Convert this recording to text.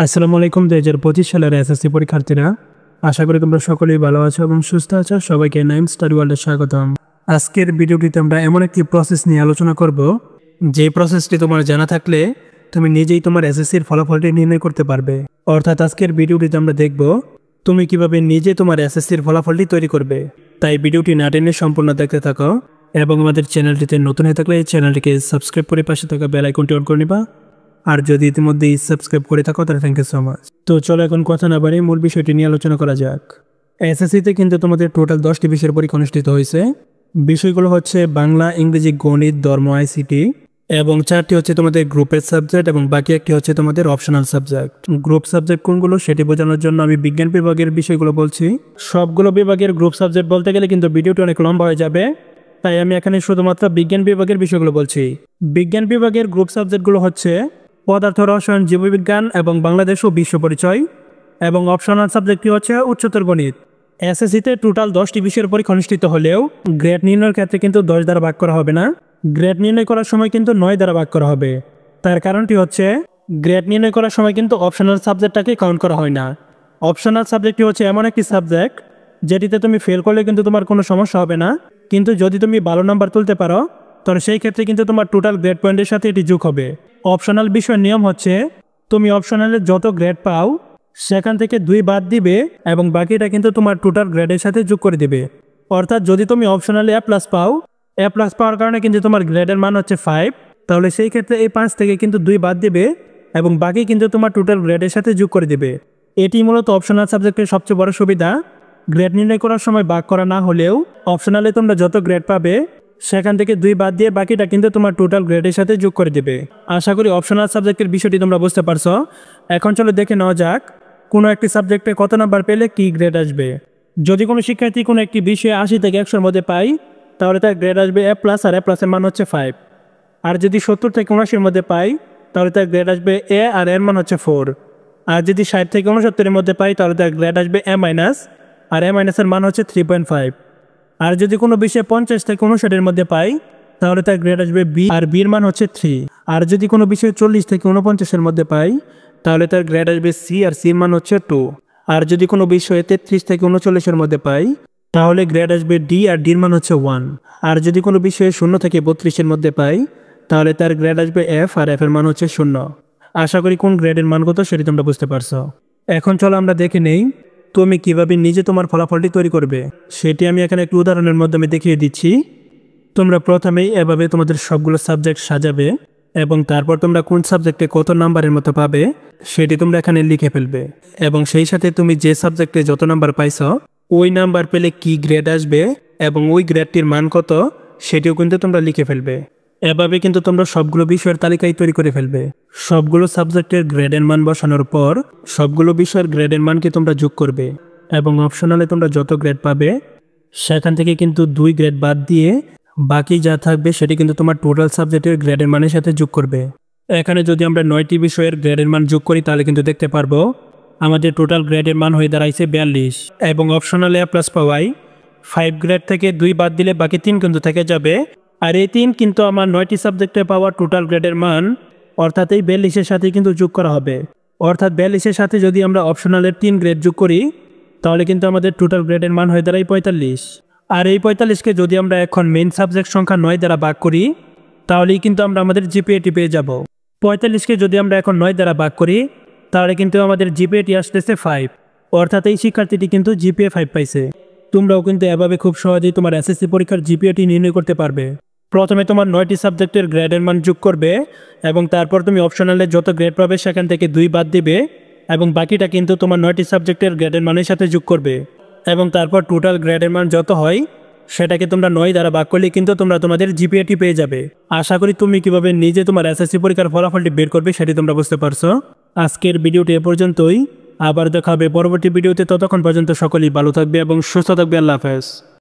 আসসালামু আলাইকুম 2025 সালের এসএসসি পরীক্ষার্থীরা, আশা করি তোমরা সকলেই ভালো আছো এবং সুস্থ আছো। সবাইকে নাইম স্টাডি ওয়ার্ল্ডে স্বাগতম। আজকের ভিডিওটিতে আমরা এমন একটি প্রসেস নিয়ে আলোচনা করব, যে প্রসেসটি তোমার জানা থাকলে তুমি নিজেই তোমার এসএসসির ফলাফলটি নির্ণয় করতে পারবে। অর্থাৎ আজকের ভিডিওটিতে আমরা দেখব তুমি কিভাবে নিজে তোমার এসএসসির ফলাফলটি তৈরি করবে। তাই ভিডিওটি না টেনে সম্পূর্ণ দেখতে থাকো এবং আমাদের চ্যানেলটিতে নতুন হয়ে থাকলে এই চ্যানেলটিকে সাবস্ক্রাইব করে পাশে থাকা বেল আইকনটি অন করে নিবা। আর যদি ইতিমধ্যেই সাবস্ক্রাইব করে থাকো তাহলে থ্যাংক ইউ সো মাচ। তো চলো এখন কথা না বাড়িয়ে মূল বিষয়টি নিয়ে আলোচনা করা যাক। এসএসসিতে কিন্তু তোমাদের টোটাল 10টি বিষয়ের পরীক্ষা অনুষ্ঠিত হয়েছে। বিষয়গুলো হচ্ছে বাংলা, ইংরেজি, গণিত, ধর্ম, আইসিটি এবং 4টি হচ্ছে তোমাদের গ্রুপের সাবজেক্ট এবং বাকি একটি হচ্ছে তোমাদের অপশনাল সাবজেক্ট। গ্রুপ সাবজেক্ট কোনগুলো সেটি বোঝানোর জন্য আমি বিজ্ঞান বিভাগের বিষয়গুলো বলছি। সবগুলো বিভাগের গ্রুপ সাবজেক্ট বলতে গেলে কিন্তু ভিডিওটি অনেক লম্বা হয়ে যাবে, তাই আমি এখানে শুধুমাত্র বিজ্ঞান বিভাগের বিষয়গুলো বলছি। বিজ্ঞান বিভাগের গ্রুপ সাবজেক্টগুলো হচ্ছে পদার্থ, রসায়ন, জীববিজ্ঞান এবং বাংলাদেশ ও বিশ্ব পরিচয়, এবং অপশনাল সাবজেক্টটি হচ্ছে উচ্চতর গণিত। এসএসসিতে টোটাল 10টি বিষয়ের পরীক্ষা অনুষ্ঠিত হলেও গ্রেড নির্ণয়ের ক্ষেত্রে কিন্তু 10 দ্বারা ভাগ করা হবে না। গ্রেড নির্ণয় করার সময় কিন্তু 9 দ্বারা ভাগ করা হবে। তার কারণটি হচ্ছে গ্রেড নির্ণয় করার সময় কিন্তু অপশনাল সাবজেক্টটাকে কাউন্ট করা হয় না। অপশনাল সাবজেক্টটি হচ্ছে এমন একটি সাবজেক্ট যেটিতে তুমি ফেল করলে কিন্তু তোমার কোনো সমস্যা হবে না, কিন্তু যদি তুমি ভালো নাম্বার তুলতে পারো তাহলে সেই ক্ষেত্রে কিন্তু তোমার টোটাল গ্রেড পয়েন্টের সাথে এটি যোগ হবে। অপশনাল বিষয়ের নিয়ম হচ্ছে তুমি অপশনালে যত গ্রেড পাও সেখান থেকে 2 বাদ দিবে এবং বাকিটা কিন্তু তোমার টোটাল গ্রেডের সাথে যোগ করে দিবে। অর্থাৎ যদি তুমি অপশনালে A+ পাও, A+ পাওয়ার কারণে কিন্তু তোমার গ্রেডের মান হচ্ছে 5, তাহলে সেই ক্ষেত্রে এই 5 থেকে কিন্তু 2 বাদ দিবে এবং বাকি কিন্তু তোমার টোটাল গ্রেডের সাথে যোগ করে দিবে। এটি মূলত অপশনাল সাবজেক্টের সবচেয়ে বড় সুবিধা। গ্রেড নির্ণয় করার সময় ভাগ করা না হলেও অপশনালে তোমরা যত গ্রেড পাবে সেখান থেকে 2 বাদ দিয়ে বাকিটা কিন্তু তোমার টোটাল গ্রেডের সাথে যোগ করে দেবে। আশা করি অপশনাল সাবজেক্টের বিষয়টি তোমরা বুঝতে পারছো। এখন চলো দেখে নেওয়া যাক কোনো একটি সাবজেক্টে কত নাম্বার পেলে কি গ্রেড আসবে। যদি কোনো শিক্ষার্থী কোনো একটি বিষয়ে 80 থেকে 100-র মধ্যে পায় তাহলে তার গ্রেড আসবে A+, আর A+ এর মান হচ্ছে 5। আর যদি 70 থেকে 79-র মধ্যে পায় তাহলে তার গ্রেড আসবে A, আর এর মান হচ্ছে 4। আর যদি 60 থেকে 69-এর মধ্যে পায় তাহলে তার গ্রেড আসবে A-, আর A- এর মান হচ্ছে 3.5। আর যদি কোনো বিষয়ে 50 থেকে 59-এর মধ্যে পাই তাহলে তার গ্রেড আসবে B, আর B এর মান হচ্ছে 3। আর যদি কোনো বিষয়ে 40 থেকে 49-এর মধ্যে পাই তাহলে তার গ্রেড আসবে C, আর C এর মান হচ্ছে 2। আর যদি কোনো বিষয়ে 33 থেকে 39-এর মধ্যে পাই তাহলে গ্রেড আসবে D, আর D এর মান হচ্ছে 1। আর যদি কোনো বিষয়ে 0 থেকে 32-এর মধ্যে পাই তাহলে তার গ্রেড আসবে F, আর F এর মান হচ্ছে 0। আশা করি কোন গ্রেডের মান কত সেটি তোমরা বুঝতে পারছো। এখন চলো আমরা দেখে নেই তুমি কিভাবে নিজে তোমার ফলাফলটি তৈরি করবে। সেটি আমি এখানে একটু উদাহরণের মাধ্যমে দেখিয়ে দিচ্ছি। তোমরা প্রথমেই এভাবে তোমাদের সবগুলো সাবজেক্ট সাজাবে এবং তারপর তোমরা কোন সাবজেক্টে কত নাম্বারের মতো পাবে সেটি তোমরা এখানে লিখে ফেলবে, এবং সেই সাথে তুমি যে সাবজেক্টে যত নাম্বার পাইছো ওই নাম্বার পেলে কি গ্রেড আসবে এবং ওই গ্রেডটির মান কত সেটিও কিন্তু তোমরা লিখে ফেলবে। এভাবে কিন্তু তোমরা সবগুলো বিষয়ের তালিকায় তৈরি করে ফেলবে। সবগুলো সাবজেক্টের গ্রেডের মান বসানোর পর সবগুলো বিষয়ের গ্রেডের মানকে তোমরা যোগ করবে এবং অপশনালে তোমরা যত গ্রেড পাবে সেখান থেকে কিন্তু 2 গ্রেড বাদ দিয়ে বাকি যা থাকবে সেটি কিন্তু তোমার টোটাল সাবজেক্টের গ্রেডের মানের সাথে যোগ করবে। এখানে যদি আমরা 9টি বিষয়ের গ্রেডের মান যোগ করি তাহলে কিন্তু দেখতে পারবো আমাদের টোটাল গ্রেডের মান হয়ে দাঁড়াইছে 42, এবং অপশনালে A+ পাওয়াই 5 গ্রেড থেকে 2 বাদ দিলে বাকি 3 কিন্তু থেকে যাবে। আর এই 3 কিন্তু আমার 9টি সাবজেক্টে পাওয়া টোটাল গ্রেডের মান, অর্থাৎ এই 42-এর সাথে কিন্তু যোগ করা হবে। অর্থাৎ 42-এর সাথে যদি আমরা অপশনালের 3 গ্রেড যোগ করি তাহলে কিন্তু আমাদের টোটাল গ্রেডের মান হয়ে দাঁড়ায় 45। আর এই 45কে যদি আমরা এখন মেইন সাবজেক্ট সংখ্যা 9 দ্বারা ভাগ করি তাহলেই কিন্তু আমরা আমাদের জিপিএটি পেয়ে যাব। 45কে যদি আমরা এখন 9 দ্বারা ভাগ করি তাহলে কিন্তু আমাদের জিপিএটি আসতেছে 5, অর্থাৎ এই শিক্ষার্থীটি কিন্তু জিপিএ 5 পাইছে। তোমরাও কিন্তু এভাবে খুব সহজেই তোমার এসএসসি পরীক্ষার জিপিএটি নির্ণয় করতে পারবে। প্রথমে তোমার 9টি সাবজেক্টের গ্রেডের মান যোগ করবে এবং তারপর তুমি অপশনালে যত গ্রেড পাবে সেখান থেকে 2 বাদ দিবে এবং বাকিটা কিন্তু তোমার 9টি সাবজেক্টের গ্রেডের মানের সাথে যোগ করবে, এবং তারপর টোটাল গ্রেডের মান যত হয় সেটাকে তোমরা 9 দ্বারা ভাগ করলে কিন্তু তোমরা তোমাদের জিপিএটি পেয়ে যাবে। আশা করি তুমি কিভাবে নিজে তোমার এসএসসি পরীক্ষার ফলাফলটি বের করবে সেটি তোমরা বুঝতে পারছো। আজকের ভিডিওটি এ পর্যন্তই, আবার দেখা হবে পরবর্তী ভিডিওতে। ততক্ষণ পর্যন্ত সকলেই ভালো থাকবে এবং সুস্থ থাকবে। আল্লাহ হাফেজ।